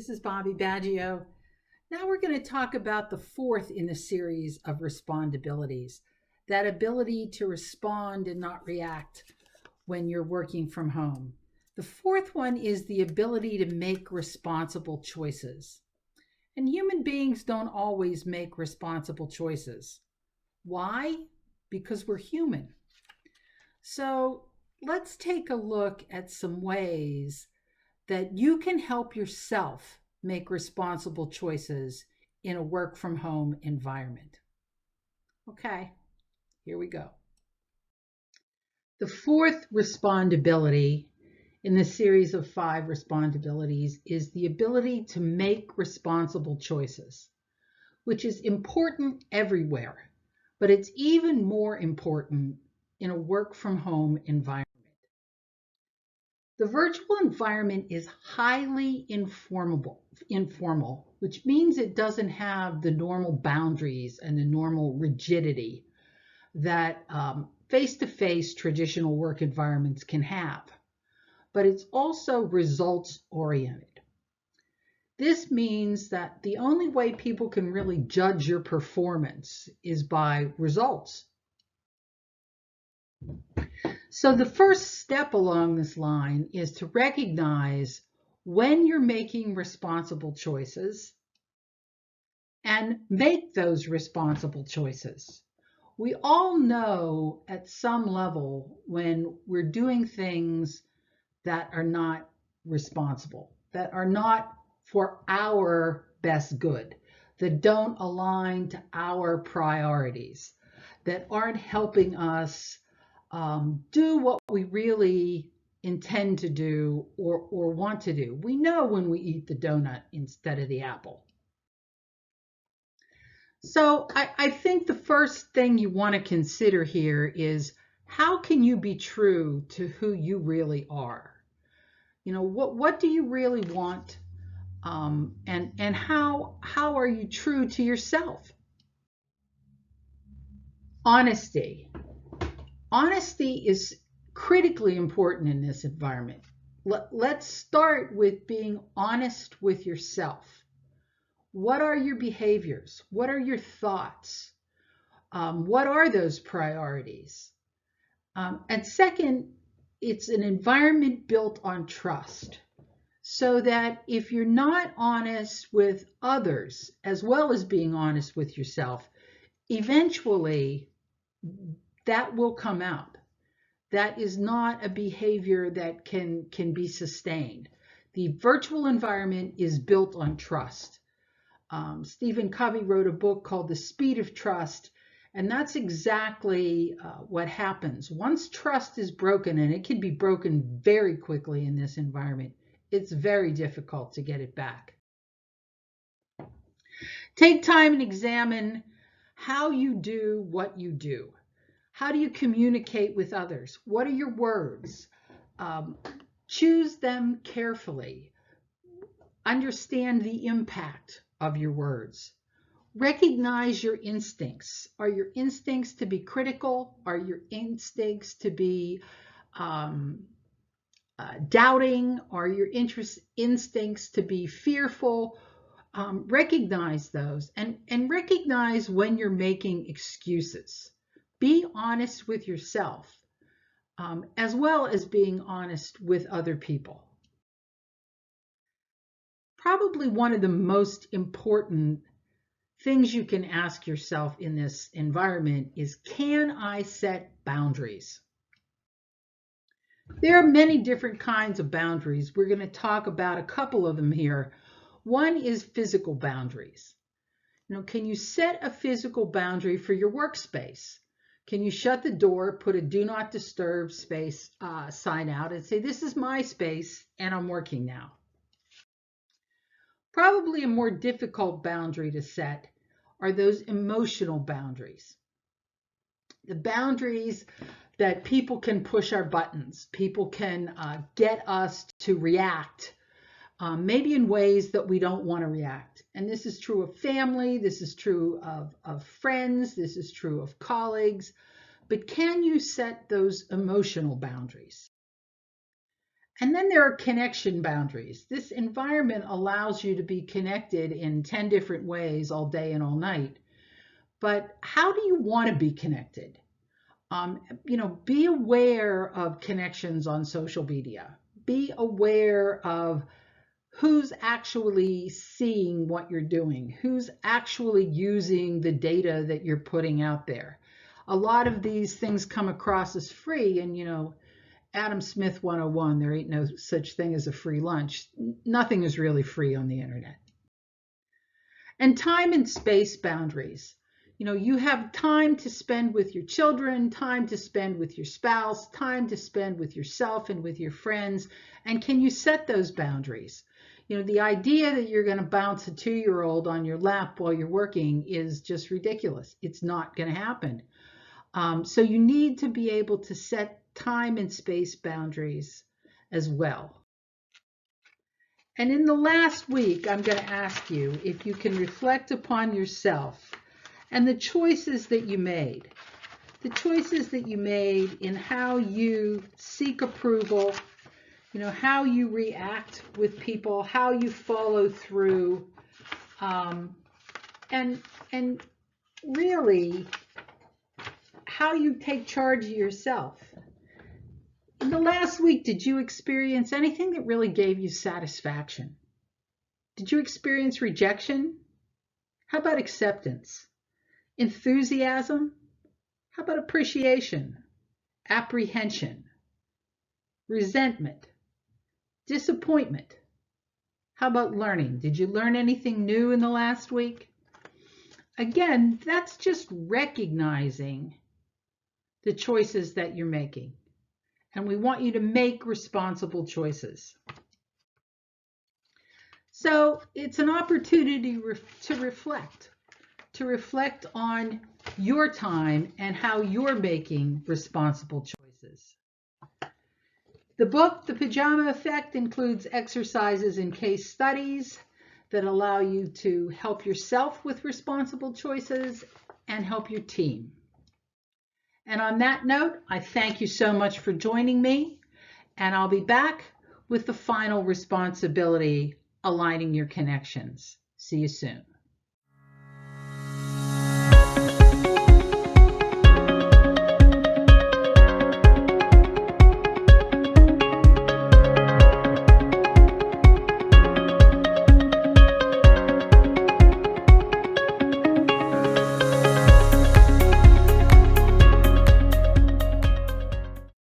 this is Bobby Baggio. Now we're going to talk about the fourth in the series of respond-abilities, that ability to respond and not react when you're working from home. The fourth one is the ability to make responsible choices. And human beings don't always make responsible choices. Why? Because we're human. So let's take a look at some ways that you can help yourself make responsible choices in a work from home environment. Okay, here we go. The fourth respondability in the series of 5 respondabilities is the ability to make responsible choices, which is important everywhere, but it's even more important in a work from home environment. The virtual environment is highly informal, which means it doesn't have the normal boundaries and the normal rigidity that face-to-face traditional work environments can have. But it's also results-oriented. This means that the only way people can really judge your performance is by results. So the first step along this line is to recognize when you're making responsible choices and make those responsible choices. We all know at some level when we're doing things that are not responsible, that are not for our best good, that don't align to our priorities, that aren't helping us do what we really intend to do or want to do. We know when we eat the donut instead of the apple. So I think the first thing you want to consider here is, how can you be true to who you really are? You know, what do you really want? And how are you true to yourself? Honesty. Honesty is critically important in this environment. Let's start with being honest with yourself. What are your behaviors? What are your thoughts? What are those priorities? And second, it's an environment built on trust, so that if you're not honest with others, as well as being honest with yourself, eventually that will come out. That is not a behavior that can be sustained. The virtual environment is built on trust. Stephen Covey wrote a book called The Speed of Trust, and that's exactly what happens. Once trust is broken, and it can be broken very quickly in this environment, it's very difficult to get it back. Take time and examine how you do what you do. How do you communicate with others? What are your words? Choose them carefully. Understand the impact of your words. Recognize your instincts. Are your instincts to be critical? Are your instincts to be doubting? Are your instincts to be fearful? Recognize those and recognize when you're making excuses. Be honest with yourself, as well as being honest with other people. Probably one of the most important things you can ask yourself in this environment is, can I set boundaries? There are many different kinds of boundaries. We're going to talk about a couple of them here. One is physical boundaries. You know, can you set a physical boundary for your workspace? Can you shut the door, put a do not disturb space sign out, and say, this is my space and I'm working now? Probably a more difficult boundary to set are those emotional boundaries. The boundaries that people can push our buttons. People can get us to react, maybe in ways that we don't want to react. And this is true of family, this is true of friends, this is true of colleagues. But can you set those emotional boundaries? And then there are connection boundaries. This environment allows you to be connected in 10 different ways all day and all night. But how do you want to be connected? Be aware of connections on social media. Be aware of who's actually seeing what you're doing, who's actually using the data that you're putting out there. A lot of these things come across as free, and Adam Smith 101, there ain't no such thing as a free lunch. Nothing is really free on the internet. And time and space boundaries. You have time to spend with your children, time to spend with your spouse, time to spend with yourself and with your friends. And can you set those boundaries? The idea that you're going to bounce a 2-year-old on your lap while you're working is just ridiculous. It's not going to happen. So you need to be able to set time and space boundaries as well. And in the last week, I'm going to ask you if you can reflect upon yourself and the choices that you made. The choices that you made in how you seek approval, how you react with people, how you follow through, and really how you take charge of yourself. In the last week, did you experience anything that really gave you satisfaction? Did you experience rejection? How about acceptance? Enthusiasm? How about appreciation? Apprehension? Resentment? Disappointment? How about learning? Did you learn anything new in the last week? Again, that's just recognizing the choices that you're making. And we want you to make responsible choices. So it's an opportunity to reflect on your time and how you're making responsible choices. The book, The Pajama Effect, includes exercises and case studies that allow you to help yourself with responsible choices and help your team. And on that note, I thank you so much for joining me, and I'll be back with the final responsibility, aligning your connections. See you soon.